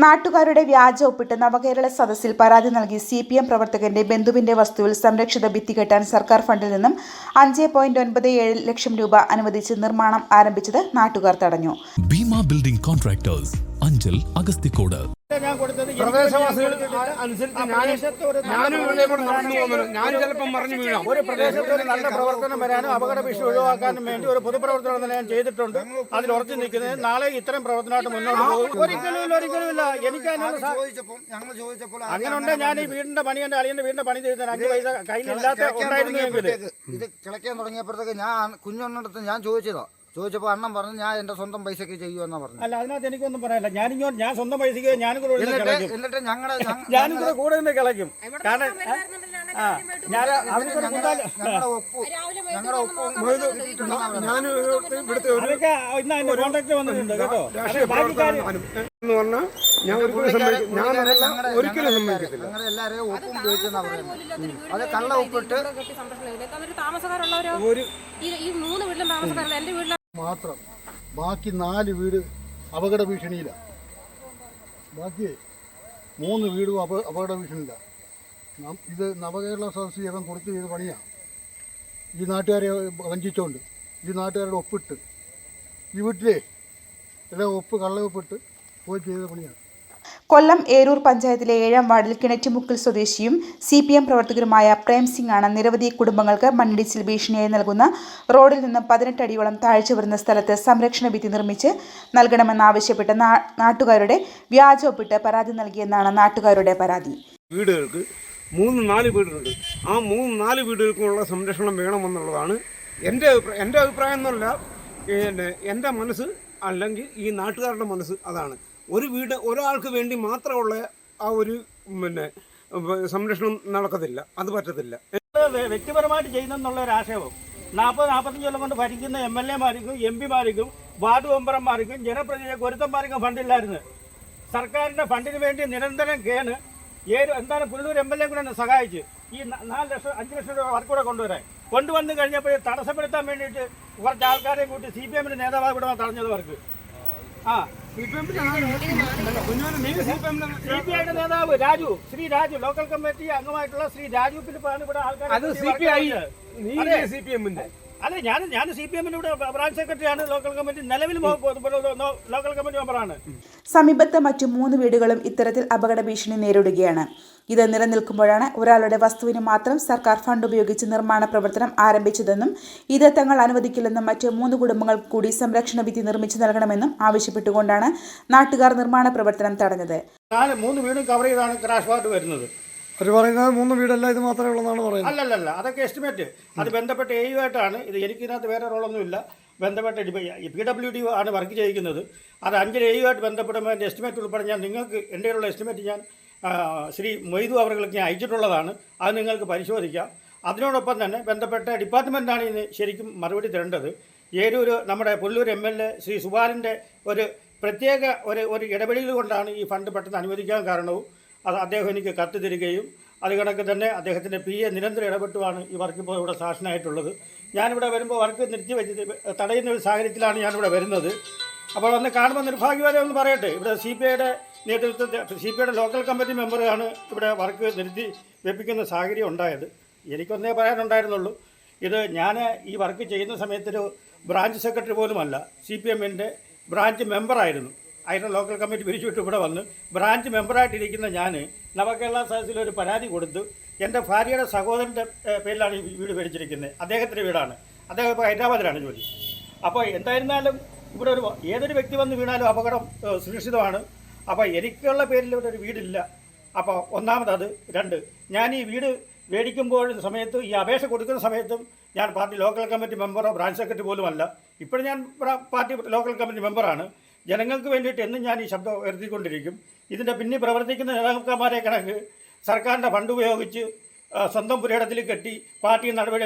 നാട്ടുകാരുടെ വ്യാജ ഒപ്പിട്ട് നവകേരള സദസ്സിൽ പരാതി നൽകി CPM പ്രവർത്തകന്റെ ബന്ധുവിന്റെ വസ്തുവിൽ സംരക്ഷിത ഭിത്തി കെട്ടാൻ സർക്കാർ ഫണ്ടിൽ നിന്നും 5.97 ലക്ഷം രൂപ അനുവദിച്ച് നിർമ്മാണം ആരംഭിച്ചത് നാട്ടുകാർ തടഞ്ഞു. Bhima building contractors, Anchal, Agasthikode. പ്രദേശവാസികൾ അനുസരിച്ച് ഞാൻ ചിലപ്പം മറിഞ്ഞു വീഴാം. ഒരു പ്രദേശത്ത് ഒരു നല്ല പ്രവർത്തനം വരാനും അപകട ഭീഷണി ഒഴിവാക്കാനും വേണ്ടി ഒരു പൊതുപ്രവർത്തനം ഞാൻ ചെയ്തിട്ടുണ്ട്. അതിൽ ഉറച്ചു നിൽക്കുന്നത് നാളെ ഇത്തരം പ്രവർത്തനമായിട്ട് മുന്നോട്ട് പോകും. ഒരിക്കലുമില്ല. എനിക്ക് അങ്ങനെ ഉണ്ട്. ഞാൻ ഈ വീടിന്റെ പണി, എന്റെ അളിയന്റെ വീടിന്റെ പണി ചെയ്ത 5 പൈസ കയ്യിലില്ലാത്ത ഉണ്ടായിരുന്നെങ്കിൽ ഇത് കിളയ്ക്കാൻ തുടങ്ങിയപ്പോഴത്തേക്ക് ഞാൻ കുഞ്ഞൊന്നിടത്ത് ഞാൻ ചോദിച്ചപ്പോൾ അണ്ണൻ പറഞ്ഞു ഞാൻ എന്റെ സ്വന്തം പൈസക്ക് ചെയ്യുമെന്നാ പറഞ്ഞു. അല്ല, അതിനകത്ത് എനിക്കൊന്നും പറയാനില്ല. ഞാൻ സ്വന്തം പൈസക്ക് ഞാനും കൂടെ കൂടെ നിന്ന് കിളയ്ക്കും. കാരണം അതൊക്കെ ഇന്ന് അതിന്റെ കോൺടാക്ട് വന്നിട്ടുണ്ട് കേട്ടോ. ഒരിക്കലും എല്ലാവരെയും ഒപ്പും ഉപയോഗിച്ചെന്നാ പറയുന്നത്. അത് കള്ള ഒപ്പിട്ട് മാത്രം ബാക്കി 4 വീട് അപകട ഭീഷണിയിലാണ്. ബാക്കി 3 വീടും അപകട ഭീഷണിയിലാണ്. ഇത് നവകേരള സദസ്സ് ചെയ്താൽ കൊടുത്ത് ചെയ്ത പണിയാണ്. ഈ നാട്ടുകാരെ വഞ്ചിച്ചുകൊണ്ട് ഈ നാട്ടുകാരുടെ ഒപ്പിട്ട് ഈ വീട്ടിലെ എല്ലാം കള്ള ഒപ്പിട്ട് പോയി ചെയ്ത പണിയാണ്. കൊല്ലം ഏരൂർ പഞ്ചായത്തിലെ 7ാം വാർഡിൽ കിണറ്റുമുക്കിൽ സ്വദേശിയും CPM പ്രവർത്തകരുമായ പ്രേം സിംഗ് ആണ് നിരവധി കുടുംബങ്ങൾക്ക് മണ്ണിടിച്ചിൽ ഭീഷണിയായി നൽകുന്ന റോഡിൽ നിന്ന് 18 അടിയോളം താഴ്ച വരുന്ന സ്ഥലത്ത് സംരക്ഷണ ഭിത്തി നിർമ്മിച്ച് നൽകണമെന്നാവശ്യപ്പെട്ട് നാട്ടുകാരുടെ വ്യാജ ഒപ്പിട്ട് പരാതി നൽകിയെന്നാണ് നാട്ടുകാരുടെ പരാതി. വീടുകൾക്ക് 3-4 വീടുണ്ട്. ആ 3-4 വീടുകൾക്കുള്ള സംരക്ഷണം വേണമെന്നുള്ളതാണ് എൻ്റെ അഭിപ്രായം എന്നല്ല, എൻ്റെ മനസ്സ് അല്ലെങ്കിൽ ഈ നാട്ടുകാരുടെ മനസ്സ്. അതാണ് ഒരു വീട് ഒരാൾക്ക് വേണ്ടി മാത്രമുള്ള ആ ഒരു സംരക്ഷണം നടക്കത്തില്ല, അത് പറ്റത്തില്ല. വ്യക്തിപരമായിട്ട് ചെയ്യുന്നെന്നുള്ള ഒരു ആശയവും 40-45 കൊല്ലം കൊണ്ട് ഭരിക്കുന്ന MLA-മാർക്കും MP-മാർക്കും വാർഡ് മെമ്പർമാർക്കും ജനപ്രതിനിധി ഒരുത്തന്മാർക്കും ഫണ്ടില്ലായിരുന്നു. സർക്കാരിൻ്റെ ഫണ്ടിന് വേണ്ടി നിരന്തരം എന്താണ് പുനലൂർ MLA കൂടെ സഹായിച്ച് ഈ 5 ലക്ഷം രൂപ വർക്കൂടെ കൊണ്ടുവന്ന് കഴിഞ്ഞപ്പോൾ തടസ്സപ്പെടുത്താൻ വേണ്ടിയിട്ട് കുറച്ച് ആൾക്കാരെ കൂട്ടി CPM-ന്റെ നേതാവ് ഇവിടെ തടഞ്ഞത് വർക്ക്. CPI-യുടെ നേതാവ് ശ്രീ രാജു ലോക്കൽ കമ്മിറ്റി അംഗമായിട്ടുള്ള ശ്രീ രാജു ഫിലിപ്പാണ് ഇവിടെ ആൾക്കാർ. അല്ല, ഞാൻ CPM-ന്റെ ഇവിടെ ബ്രാഞ്ച് സെക്രട്ടറിയാണ്. ലോക്കൽ കമ്മിറ്റി നിലവിൽ ലോക്കൽ കമ്മിറ്റി മെമ്പറാണ്. സമീപത്ത് മറ്റു 3 വീടുകളും ഇത്തരത്തിൽ അപകട ഭീഷണി നേരിടുകയാണ്. ഇത് നിലനിൽക്കുമ്പോഴാണ് ഒരാളുടെ വസ്തുവിന് മാത്രം സർക്കാർ ഫണ്ട് ഉപയോഗിച്ച് നിർമ്മാണ പ്രവർത്തനം ആരംഭിച്ചതെന്നും ഇത് തങ്ങൾ അനുവദിക്കില്ലെന്നും മറ്റ് 3 കുടുംബങ്ങൾക്ക് കൂടി സംരക്ഷണ ഭിത്തി നിർമ്മിച്ചു നൽകണമെന്നും ആവശ്യപ്പെട്ടുകൊണ്ടാണ് നാട്ടുകാർ നിർമ്മാണ പ്രവർത്തനം തടഞ്ഞത്. 3 വീടും കവർ ചെയ്താണ് ക്രാഷ് വാർഡ് വരുന്നത്. അവർ പറയുന്നത് 3 വീടല്ല, ഇത് മാത്രമേ ഉള്ളതാണ് പറയുന്നത്. അല്ലല്ല, അതൊക്കെ എസ്റ്റിമേറ്റ്. അത് ബന്ധപ്പെട്ട AU-ആയിട്ടാണ്. ഇത് എനിക്കിതിനകത്ത് വേറെ റോളൊന്നുമില്ല. ബന്ധപ്പെട്ട PWD ആണ് വർക്ക് ചെയ്യിക്കുന്നത്. അത് 5 AU-ആയിട്ട് ബന്ധപ്പെടുമ്പോൾ എൻ്റെ എസ്റ്റിമേറ്റ് ഉൾപ്പെടെ ഞാൻ നിങ്ങൾക്ക് എൻ്റെ ഉള്ള എസ്റ്റിമേറ്റ് ഞാൻ ശ്രീ മൊയ്തു അവർക്ക് ഞാൻ അയച്ചിട്ടുള്ളതാണ്. അത് നിങ്ങൾക്ക് പരിശോധിക്കാം. അതിനോടൊപ്പം തന്നെ ബന്ധപ്പെട്ട ഡിപ്പാർട്ട്മെൻറ്റാണ് ഇതിന് ശരിക്കും മറുപടി തരേണ്ടത്. നമ്മുടെ പുനലൂർ MLA ശ്രീ സുബാലിൻ്റെ ഒരു പ്രത്യേക ഒരു ഇടപെടൽ കൊണ്ടാണ് ഈ ഫണ്ട് പെട്ടെന്ന് അനുവദിക്കാൻ കാരണവും. അത് അദ്ദേഹം എനിക്ക് കത്ത് തരികയും അത് കണക്ക് തന്നെ അദ്ദേഹത്തിൻ്റെ PA നിരന്തരം ഇടപെട്ടുമാണ് ഈ വർക്ക് ഇപ്പോൾ ഇവിടെ സാക്ഷനായിട്ടുള്ളത്. ഞാനിവിടെ വരുമ്പോൾ വർക്ക് തടയുന്ന ഒരു സാഹചര്യത്തിലാണ് ഞാനിവിടെ വരുന്നത്. അപ്പോൾ വന്ന് കാണുമ്പോൾ നിർഭാഗ്യവരെ ഒന്ന് പറയട്ടെ, ഇവിടെ CPI-യുടെ നേതൃത്വത്തിൽ CPI-യുടെ ലോക്കൽ കമ്മിറ്റി മെമ്പറാണ് ഇവിടെ വർക്ക് നിർത്തി വെപ്പിക്കുന്ന സാഹചര്യം ഉണ്ടായത്. എനിക്കൊന്നേ പറയാനുണ്ടായിരുന്നുള്ളൂ. ഞാൻ ഈ വർക്ക് ചെയ്യുന്ന സമയത്തൊരു ബ്രാഞ്ച് സെക്രട്ടറി പോലുമല്ല, CPM-ൻ്റെ ബ്രാഞ്ച് മെമ്പറായിരുന്നു. അതിൻ്റെ ലോക്കൽ കമ്മിറ്റി പിരിച്ചുവിട്ട് ഇവിടെ വന്ന് ബ്രാഞ്ച് മെമ്പറായിട്ടിരിക്കുന്ന ഞാൻ നവകേരള സദസ്സിലൊരു പരാതി കൊടുത്തു. എൻ്റെ ഭാര്യയുടെ സഹോദരൻ്റെ പേരിലാണ് ഈ വീട് മേടിച്ചിരിക്കുന്നത്. അദ്ദേഹത്തിൻ്റെ വീടാണ്. അദ്ദേഹം ഇപ്പോൾ ഹൈദരാബാദിലാണ് ജോലി. അപ്പോൾ എന്തായിരുന്നാലും ഇവിടെ ഏതൊരു വ്യക്തി വന്ന് വീണാലും അപകടം സുരക്ഷിതമാണ്. അപ്പോൾ എനിക്കുള്ള പേരിൽ ഇവിടെ ഒരു വീടില്ല. അപ്പോൾ ഒന്നാമത് 2, ഞാൻ ഈ വീട് മേടിക്കുമ്പോൾ സമയത്തും ഈ അപേക്ഷ കൊടുക്കുന്ന സമയത്തും ഞാൻ പാർട്ടി ലോക്കൽ കമ്മിറ്റി മെമ്പറോ ബ്രാഞ്ച് സെക്രട്ടറി പോലുമല്ല. ഇപ്പോൾ ഞാൻ പാർട്ടി ലോക്കൽ കമ്മിറ്റി മെമ്പറാണ്. ജനങ്ങൾക്ക് വേണ്ടിയിട്ട് എന്നും ഞാൻ ഈ ശബ്ദം ഉയർത്തിക്കൊണ്ടിരിക്കും. ഇതിൻ്റെ പിന്നിൽ പ്രവർത്തിക്കുന്ന നേതാക്കന്മാരെ കണക്ക് സർക്കാരിൻ്റെ ഫണ്ട് ഉപയോഗിച്ച് സ്വന്തം പുരയിടത്തിൽ കെട്ടി പാർട്ടി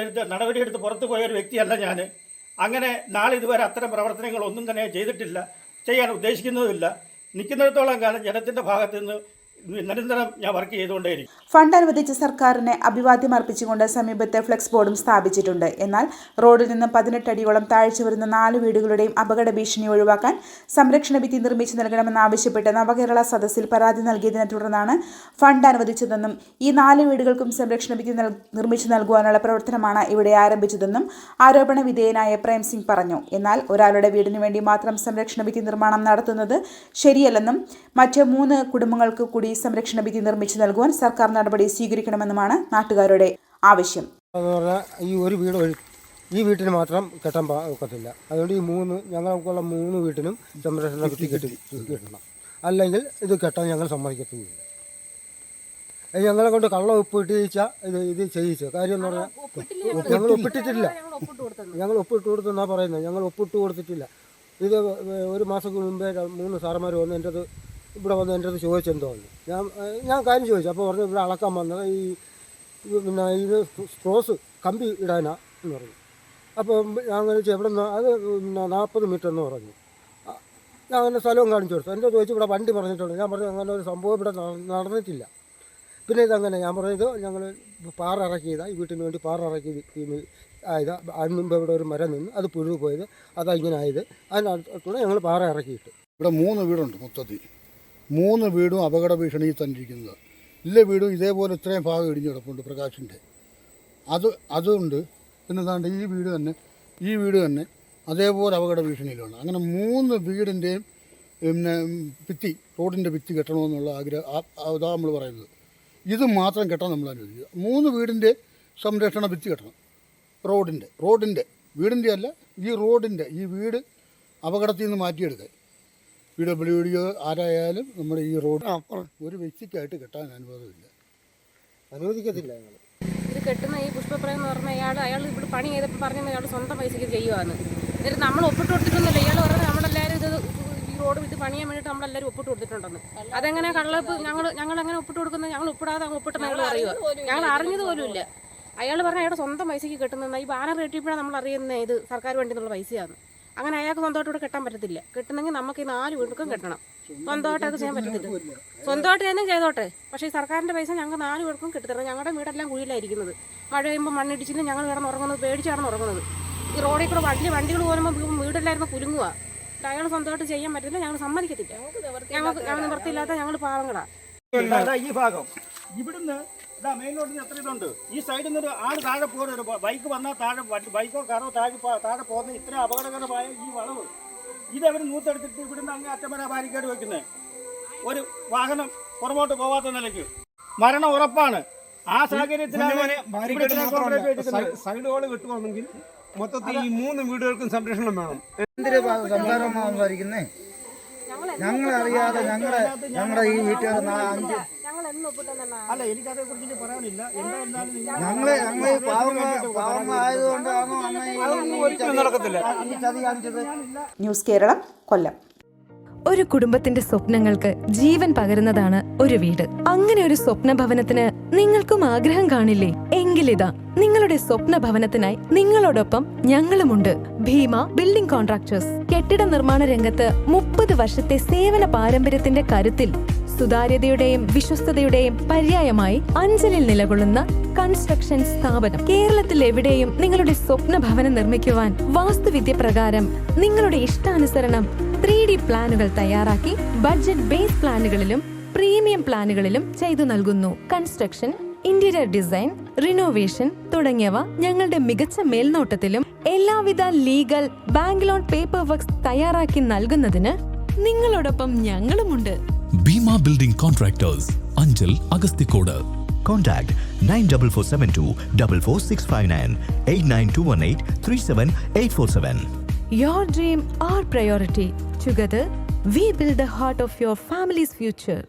നടപടിയെടുത്ത് പുറത്തു പോയ ഒരു വ്യക്തിയല്ല ഞാൻ. അങ്ങനെ നാളെ ഇതുവരെ അത്തരം പ്രവർത്തനങ്ങളൊന്നും തന്നെ ചെയ്തിട്ടില്ല, ചെയ്യാൻ ഉദ്ദേശിക്കുന്നതുമില്ല. നിൽക്കുന്നിടത്തോളം കാലം ജനത്തിൻ്റെ ഭാഗത്തു നിന്ന് നിരന്തരം ഞാൻ വർക്ക് ചെയ്തുകൊണ്ടേയിരിക്കും. ഫണ്ട് അനുവദിച്ച സർക്കാരിനെ അഭിവാദ്യം അർപ്പിച്ചുകൊണ്ട് സമീപത്തെ ഫ്ലെക്സ് ബോർഡും സ്ഥാപിച്ചിട്ടുണ്ട്. എന്നാൽ റോഡിൽ നിന്ന് 18 അടിയോളം താഴ്ച വരുന്ന 4 വീടുകളുടെയും അപകട ഭീഷണി ഒഴിവാക്കാൻ സംരക്ഷണ ഭിത്തി നിർമ്മിച്ചു നൽകണമെന്നാവശ്യപ്പെട്ട് നവകേരള സദസ്സിൽ പരാതി നൽകിയതിനെ തുടർന്നാണ് ഫണ്ട് അനുവദിച്ചതെന്നും ഈ 4 വീടുകൾക്കും സംരക്ഷണ ഭിത്തി നിർമ്മിച്ചു നൽകുവാനുള്ള പ്രവർത്തനമാണ് ഇവിടെ ആരംഭിച്ചതെന്നും ആരോപണ വിധേയനായ പ്രേംസിംഗ് പറഞ്ഞു. എന്നാൽ ഒരാളുടെ വീടിനു വേണ്ടി മാത്രം സംരക്ഷണ ഭിത്തി നിർമ്മാണം നടത്തുന്നത് ശരിയല്ലെന്നും മറ്റ് 3 കുടുംബങ്ങൾക്ക് കൂടി സംരക്ഷണ ഭിത്തി നിർമ്മിച്ചു നൽകുവാൻ സർക്കാർ നടപടി സ്വീകരിക്കണമെന്നുമാണ് നാട്ടുകാരുടെ ആവശ്യം. ഈ വീട്ടിന് മാത്രം കെട്ടാൻ ഒക്കത്തില്ല. അതുകൊണ്ട് ഞങ്ങൾക്കുള്ള 3 വീട്ടിനും സംരക്ഷണ ഭിത്തി കിട്ടണം. അല്ലെങ്കിൽ ഇത് കെട്ടാൻ ഞങ്ങൾ സമ്മതിക്കത്തുമില്ല. ഞങ്ങളെ കൊണ്ട് കള്ള ഒപ്പിട്ട് ഇത് ചെയ്യിച്ച കാര്യം എന്ന് പറഞ്ഞാൽ ഞങ്ങൾ ഒപ്പിട്ടിട്ടില്ല. ഞങ്ങൾ ഒപ്പിട്ട് കൊടുത്തെന്നാണ് പറയുന്നത്. ഞങ്ങൾ ഒപ്പിട്ട് കൊടുത്തിട്ടില്ല. ഇത് 1 മാസം മുമ്പേ 3 സാറന്മാർ വന്ന് എൻ്റെ ഇവിടെ വന്ന് എൻ്റെ ചോദിച്ചെന്തോ ഞാൻ കാര്യം ചോദിച്ചു. അപ്പോൾ പറഞ്ഞു ഇവിടെ അളക്കാൻ വന്നത് പിന്നെ ഇത് സ്ട്രോസ് കമ്പി ഇടാനാ എന്ന് പറഞ്ഞു. അപ്പോൾ ഞാൻ ചോദിച്ചു എവിടെ നിന്ന്, അത് 40 മീറ്റർ എന്ന് പറഞ്ഞു. ഞാൻ അങ്ങനെ സ്ഥലവും കാണിച്ചു കൊടുത്തു. എൻ്റെ ചോദിച്ചു ഇവിടെ വണ്ടി പറഞ്ഞിട്ടുണ്ട്. ഞാൻ പറഞ്ഞു അങ്ങനെ ഒരു സംഭവം ഇവിടെ നടന്നിട്ടില്ല. പിന്നെ ഇതങ്ങനെ ഞാൻ പറഞ്ഞത് ഞങ്ങൾ പാറ ഇറക്കിയതാണ്, ഈ വീട്ടിന് വേണ്ടി പാറ ഇറക്കി ആയതാ. അതിന് മുമ്പ് ഇവിടെ ഒരു മരം നിന്ന് അത് പുഴു പോയത്, അതാ ഇങ്ങനെ ആയത്. അതിനകത്തൂടെ ഞങ്ങൾ പാറ ഇറക്കിയിട്ട് ഇവിടെ 3 വീടുണ്ട്. മൊത്തത്തിൽ 3 വീടും അപകട ഭീഷണിയിൽ തന്നെ ഇരിക്കുന്നത്. വീടും ഇതേപോലെ ഇത്രയും ഭാഗം ഇടിഞ്ഞു കിടപ്പുണ്ട് പ്രകാശിൻ്റെ. അതുകൊണ്ട് പിന്നെ എന്താണ്ട് ഈ വീട് തന്നെ അതേപോലെ അപകട ഭീഷണിയിലാണ്. അങ്ങനെ 3 വീടിൻ്റെയും പിന്നെ റോഡിൻ്റെ ഭിത്തി കെട്ടണമെന്നുള്ള അതാ നമ്മൾ പറയുന്നത്. ഇത് മാത്രം കെട്ടാൻ നമ്മൾ അനുവദിക്കുക. 3 വീടിൻ്റെ സംരക്ഷണ ഭിത്തി കെട്ടണം. റോഡിൻ്റെ വീടിൻ്റെ അല്ല, ഈ വീട് അപകടത്തിൽ നിന്ന് മാറ്റിയെടുക്കുക. PWD ആരായാലും നമ്മുടെ ഈ റോഡ് ഒരു വ്യക്തിക്കായിട്ട് കെട്ടാൻ അനുവദിക്കത്തില്ല. ഞങ്ങൾ ഇത് കെട്ടുന്ന ഈ പുഷ്പപ്രയം എന്ന് പറഞ്ഞ അയാൾ ഇവിടെ പണി ചെയ്തപ്പോൾ പറഞ്ഞത് അയാൾ സ്വന്തം പൈസയ്ക്ക് ചെയ്യുവാന്ന്. എന്നിട്ട് നമ്മൾ ഒപ്പിട്ട് കൊടുത്തിട്ടൊന്നുമില്ല. ഇയാൾ പറഞ്ഞത് നമ്മളെല്ലാവരും ഈ റോഡ് വിട്ട് പണിയാൻ വേണ്ടിയിട്ട് നമ്മളെല്ലാവരും ഒപ്പിട്ട് കൊടുത്തിട്ടുണ്ടെന്ന്. അതെങ്ങനെ കള്ളപ്പ് ഞങ്ങൾ എങ്ങനെ ഒപ്പിട്ട് കൊടുക്കുന്നത്? ഞങ്ങൾ ഒപ്പിടാതെ ഒപ്പിട്ട് ഞങ്ങൾ അറിയുക. ഞങ്ങൾ അറിഞ്ഞത് പോലും ഇല്ല. അയാൾ പറഞ്ഞ അയാളുടെ സ്വന്തം പൈസയ്ക്ക് കെട്ടുന്ന ഈ ബാനർ കെട്ടിയപ്പോഴാണ് നമ്മൾ അറിയുന്നത് ഇത് സർക്കാർ വേണ്ടി എന്നുള്ള പൈസയാണ്. അങ്ങനെ അയാൾക്ക് സ്വന്തമായിട്ട് ഇവിടെ കെട്ടാൻ പറ്റത്തില്ല. കെട്ടുന്നെങ്കിൽ നമുക്ക് ഈ 4 വീടുക്കും കെട്ടണം. സ്വന്തമായിട്ട് അത് ചെയ്യാൻ പറ്റത്തില്ല. സ്വന്തമായിട്ട് തന്നെ ചെയ്തോട്ടെ. പക്ഷേ ഈ സർക്കാരിൻ്റെ പൈസ ഞങ്ങൾക്ക് 4 വീടുക്കും കെട്ടിത്തരണം. ഞങ്ങളുടെ വീടെല്ലാം കുഴിയിലായിരിക്കുന്നത്. മഴ പെയ്യുമ്പോൾ മണ്ണിടിച്ചിട്ട് ഞങ്ങൾ കിടന്നുറങ്ങുന്നത്, പേടിച്ചാണ് ഉറങ്ങുന്നത്. ഈ റോഡിൽ കൂടെ വലിയ വണ്ടികൾ പോകുമ്പോൾ വീടെല്ലായിരുന്നു കുലുങ്ങുക. അയാൾ സ്വന്തമായിട്ട് ചെയ്യാൻ പറ്റില്ല. ഞങ്ങൾ സമ്മതിക്കത്തില്ല. ഞങ്ങൾ നിവർത്തിയില്ലാത്ത ഞങ്ങൾ പാവങ്ങളാണ്. ഈ ഭാഗം ഇവിടുന്ന് മെയിൻ റോഡിന് എത്ര ഇതുണ്ട്. ഈ സൈഡിൽ നിന്ന് ആൾ താഴെ പോകുന്നത്, ബൈക്ക് വന്നാൽ താഴെ ബൈക്കോ കാറോ താഴെ പോകുന്ന ഇത്ര അപകടകരമായ ഈ വളവ് ഇതവർ നൂത്തെടുത്തിട്ട് ഇവിടുന്ന് അങ്ങ് അറ്റമര ബാരിക്കേഡ് വെക്കുന്നത്. ഒരു വാഹനം പുറമോട്ട് പോവാത്ത നിലയ്ക്ക് മരണം ഉറപ്പാണ്. ആ സാഹചര്യത്തിലാണ് സൈഡ് ഹോള് കിട്ടുവാണെങ്കിൽ മൊത്തത്തിൽ ഈ 3 വീടുകൾക്കും സംരക്ഷണം വേണം. എന്തിനാ സംസാരമാണ് സംസാരിക്കുന്നേ? ഞങ്ങളറിയാതെ ഞങ്ങളുടെ ഈ വീട്ടുകാർ 5 അല്ല, എനിക്കതേ കുറിച്ച് പറയാനില്ല. ഞങ്ങളെ പാവങ്ങളായതുകൊണ്ടാണോ നടക്കത്തില്ല. ന്യൂസ് കേരളം, കൊല്ലം. ഒരു കുടുംബത്തിന്റെ സ്വപ്നങ്ങൾക്ക് ജീവൻ പകരുന്നതാണ് ഒരു വീട്. അങ്ങനെ ഒരു സ്വപ്ന ഭവനത്തിന് നിങ്ങൾക്കും ആഗ്രഹം കാണില്ലേ? എങ്കിലിതാ നിങ്ങളുടെ സ്വപ്ന ഭവനത്തിനായി നിങ്ങളോടൊപ്പം ഞങ്ങളുമുണ്ട്. Bhima building contractors. കെട്ടിട നിർമ്മാണ രംഗത്ത് 30 വർഷത്തെ സേവന പാരമ്പര്യത്തിന്റെ കരുത്തിൽ സുതാര്യതയുടെയും വിശ്വസ്തതയുടെയും പര്യായമായി അഞ്ചലിൽ നിലകൊള്ളുന്ന കൺസ്ട്രക്ഷൻ സ്ഥാപനം. കേരളത്തിൽ എവിടെയും നിങ്ങളുടെ സ്വപ്ന ഭവനം നിർമ്മിക്കുവാൻ വാസ്തുവിദ്യ പ്രകാരം നിങ്ങളുടെ ഇഷ്ടാനുസരണം 3D പ്ലാനുകൾ തയ്യാറാക്കി ബഡ്ജറ്റ് ബേസ് പ്ലാനുകളിലും പ്രീമിയം പ്ലാനുകളിലും ചെയ്തു നൽകുന്നു. കൺസ്ട്രക്ഷൻ, ഇന്റീരിയർ ഡിസൈൻ, റിനോവേഷൻ തുടങ്ങിയവ ഞങ്ങളുടെ മികച്ച മേൽനോട്ടത്തിലും എല്ലാവിധ legal bank loan paper works തയ്യാറാക്കി നൽകുന്നതിന് നിങ്ങളോടൊപ്പം ഞങ്ങളുമുണ്ട്. Bima Building Contractors, Anjal, Agastikoda. Contact 94472 44659 89218 37847. Your dream, our priority. Together, we build the heart of your family's future.